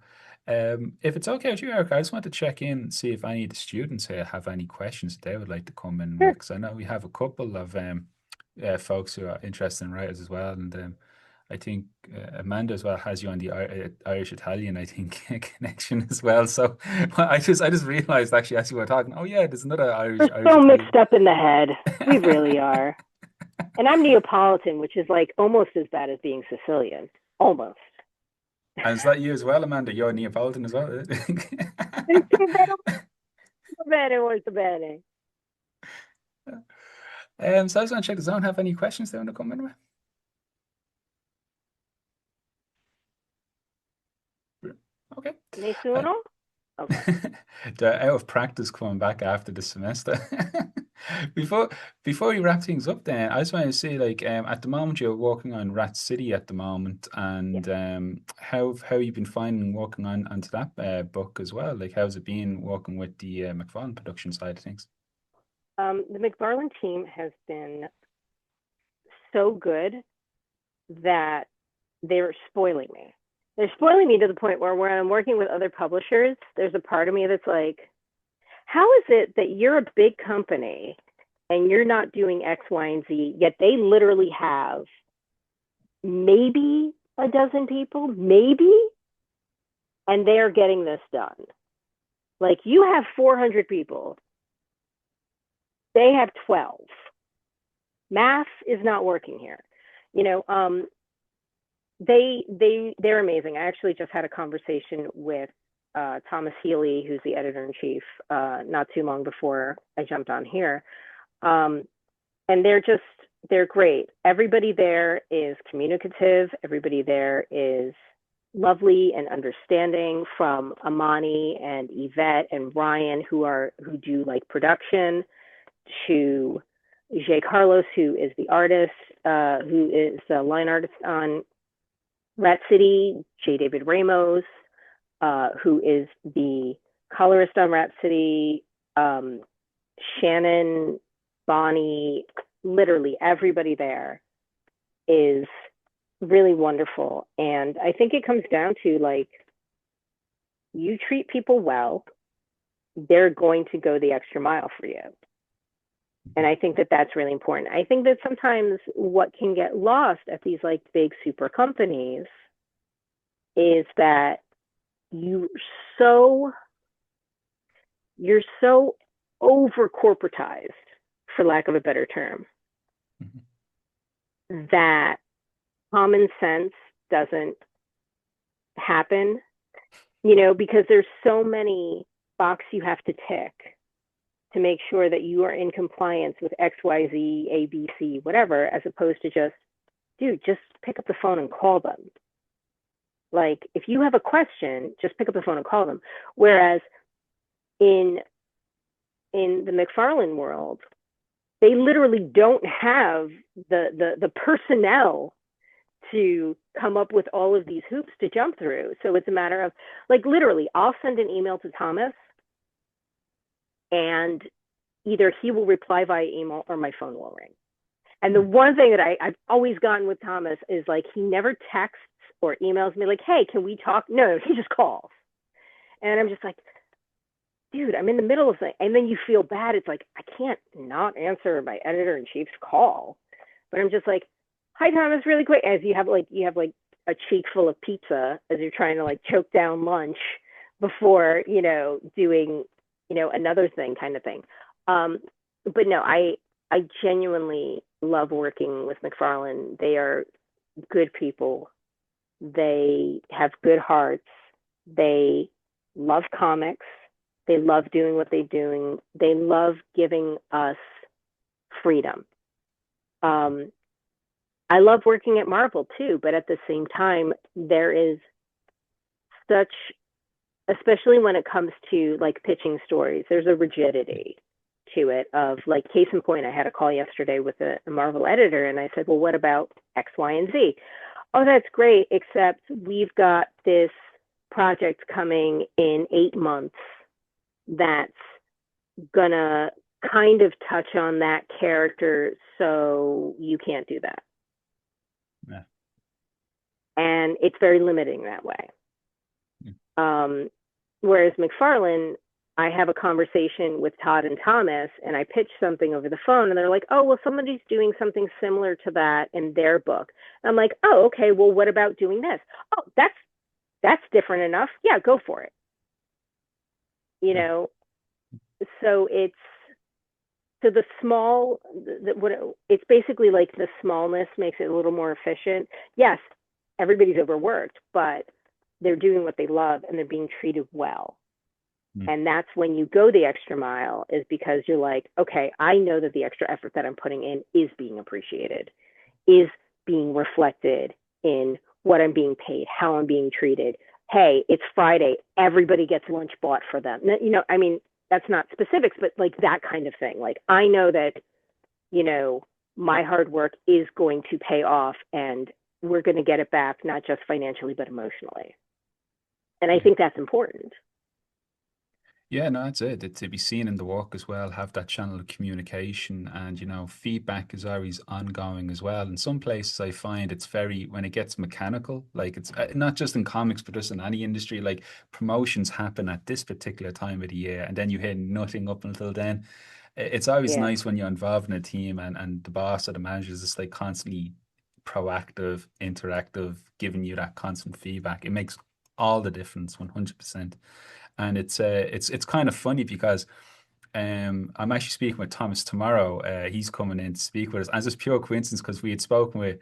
If it's okay with you, Eric, I just want to check in and see if any of the students here have any questions they would like to come in with. Sure. 'Cause I know we have a couple of folks who are interested in writers as well, and I think Amanda as well has you on the Irish Italian, I think, connection as well. So I just realized actually as you were talking, oh yeah, there's another We're Irish so Italian. mixed up in the head. We really are. And I'm Neapolitan, which is like almost as bad as being Sicilian. Almost. And is that you as well, Amanda? You're Neapolitan as well. Bene, molto bene. So I was going to check, does anyone have any questions they want to come in with? Okay. I, Nessuno? Okay. they're out of practice coming back after the semester. Before before we wrap things up, then I just want to say, like, at the moment you're working on Rat City at the moment, Yeah. and how you been finding working on onto that book as well? Like, how's it been working with the McFarlane production side of things? The McFarlane team has been so good that they're spoiling me. They're spoiling me to the point where when I'm working with other publishers, there's a part of me that's like, how is it that you're a big company and you're not doing X, Y, and Z, yet they literally have maybe a dozen people, maybe, and they're getting this done. Like you have 400 people, they have 12. Math is not working here. You know, they're amazing. I actually just had a conversation with Thomas Healy, who's the editor in chief, not too long before I jumped on here, and they're great. Everybody there is communicative. Everybody there is lovely and understanding. From Amani and Yvette and Ryan, who do like production, to Jay Carlos, who is the artist, who is the line artist on Rat City, J. David Ramos, who is the colorist on Rat City, Shannon, Bonnie, literally everybody there is really wonderful. And I think it comes down to like, you treat people well, they're going to go the extra mile for you. And I think that that's really important. I think that sometimes what can get lost at these like big super companies is that you so you're so over corporatized, for lack of a better term, that common sense doesn't happen, because there's so many boxes you have to tick to make sure that you are in compliance with XYZ, ABC, whatever, as opposed to just, dude, just pick up the phone and call them. Like, if you have a question, just pick up the phone and call them. Whereas in the McFarlane world, they literally don't have the personnel to come up with all of these hoops to jump through. So it's a matter of, like, literally, I'll send an email to Thomas, and either he will reply via email or my phone will ring. And the one thing that I've always gotten with Thomas is, like, he never texts or emails me like, hey, can we talk? No, he just calls. And I'm just like, dude, I'm in the middle of things. And then you feel bad. It's like, I can't not answer my editor-in-chief's call. But I'm just like, hi, Thomas, really quick. As you have like a cheek full of pizza as you're trying to like choke down lunch before, doing, another thing kind of thing. But no, I genuinely love working with McFarlane. They are good people. They have good hearts. They love comics. They love doing what they're doing. They love giving us freedom. I love working at Marvel too, but at the same time, there is such, especially when it comes to like pitching stories, there's a rigidity to it of like case in point, I had a call yesterday with a Marvel editor and I said, well, what about X, Y, and Z? Oh, that's great, except we've got this project coming in 8 months that's gonna kind of touch on that character, so you can't do that. Yeah. And it's very limiting that way. Mm. Um, whereas McFarlane, I have a conversation with Todd and Thomas, and I pitch something over the phone, and they're like, "Oh, well, somebody's doing something similar to that in their book." And I'm like, "Oh, okay. Well, what about doing this? Oh, that's different enough. Yeah, go for it." You Mm. know, so it's so the small, what it's basically like the smallness makes it a little more efficient. Yes, everybody's overworked, but they're doing what they love and they're being treated well. Mm. And that's when you go the extra mile, is because you're like, okay, I know that the extra effort that I'm putting in is being appreciated, is being reflected in what I'm being paid, how I'm being treated. Hey, it's Friday, everybody gets lunch bought for them. I mean, that's not specifics, but like that kind of thing. Like I know that, you know, my hard work is going to pay off and we're going to get it back, not just financially, but emotionally. And I Yeah. think that's important. Yeah, no, that's it. To be seen in the work as well, have that channel of communication, and feedback is always ongoing as well. In some places, I find it's very, when it gets mechanical, like it's not just in comics, but just in any industry, like promotions happen at this particular time of the year, and then you hear nothing up until then. It's always Yeah. nice when you're involved in a team and the boss or the manager is just like constantly proactive, interactive, giving you that constant feedback. It makes all the difference, 100%. And it's kind of funny because I'm actually speaking with Thomas tomorrow. He's coming in to speak with us, and it's just pure coincidence because we had spoken with.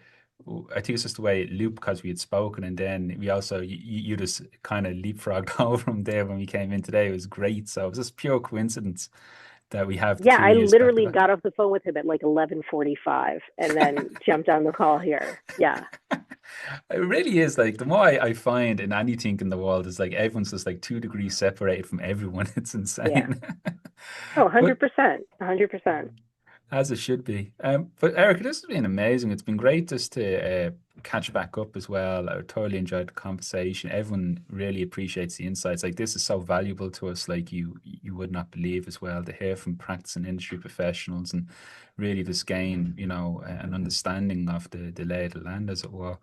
I think it's just the way it looped because we had spoken, and then we also you just kind of leapfrogged over from there when we came in today. It was great, so it was just pure coincidence that we have the Yeah, two I years back to literally back. got off the phone with him at like 11:45 and then jumped on the call here. Yeah. It really is like the more I find in anything in the world is like everyone's just like 2 degrees separated from everyone. It's Yeah. insane. Oh, But 100%. 100%. as it should be. But Erica, this has been amazing. It's been great just to catch back up as well. I thoroughly enjoyed the conversation. Everyone really appreciates the insights. Like this is so valuable to us, like you would not believe as well, to hear from practicing industry professionals and really just gain, an understanding of the lay of the land, as it were.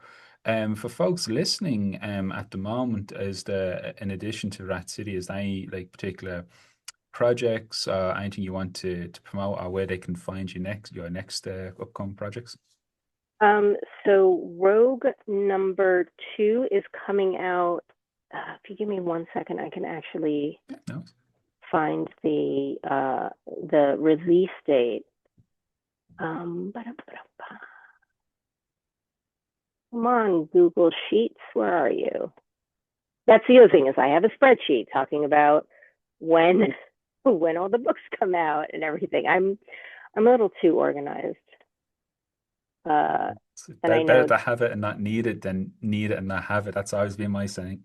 For folks listening, at the moment, in addition to Rat City, is there any like particular projects, anything you want to promote, or where they can find your next upcoming projects? Um, so Rogue number 2 is coming out. If you give me 1 second, I can actually Yeah, no. find the release date. Come on, Google Sheets, where are you? That's the other thing, is I have a spreadsheet talking about when when all the books come out and everything. I'm a little too organized. Uh, It's and I better know, to have it and not need it than need it and not have it. That's always been my saying.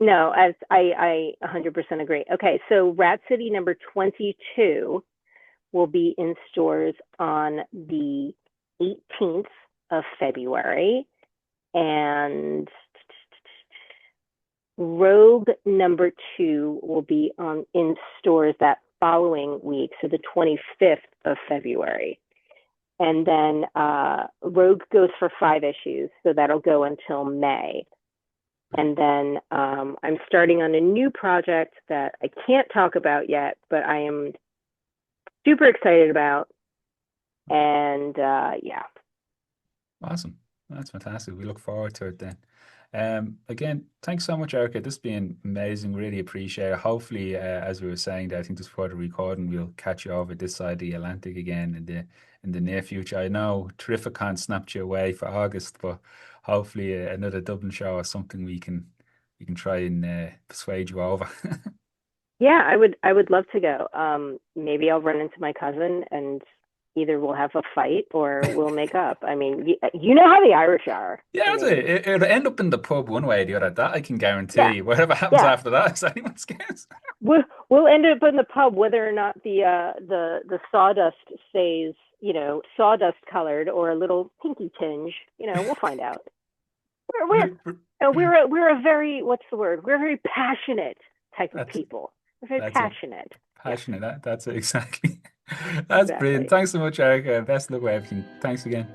no, as I 100% agree. Okay, so Rat City number 22 will be in stores on the 18th of February, and Rogue number 2 will be on in stores that following week, so the 25th of February. And then Rogue goes for 5 issues, so that'll go until May. And then I'm starting on a new project that I can't talk about yet, but I am super excited about. And yeah. Awesome. That's fantastic. We look forward to it then. Again, thanks so much, Erica. This has been amazing. Really appreciate it. Hopefully, as we were saying, that I think just before the recording, we'll catch you over this side of the Atlantic again in the near future. I know Terrificon snapped you away for August, but hopefully another Dublin show or something we can try and persuade you over. Yeah, I would love to go. Maybe I'll run into my cousin and either we'll have a fight or we'll make up. I mean, you know how the Irish are. Yeah, I that's mean, it'll end up in the pub one way or the other. That I can yeah, guarantee. Whatever happens yeah. after that is anyone's guess. We'll end up in the pub whether or not the sawdust stays, sawdust colored or a little pinky tinge. We'll find out. We're we're Br- br- we're a very, what's the word? We're a very passionate type of That's people. We're very that's it. passionate. Yeah, Passionate. That's it exactly. That's brilliant. exactly. Thanks so much, Erica. Best of luck with everything. Thanks again.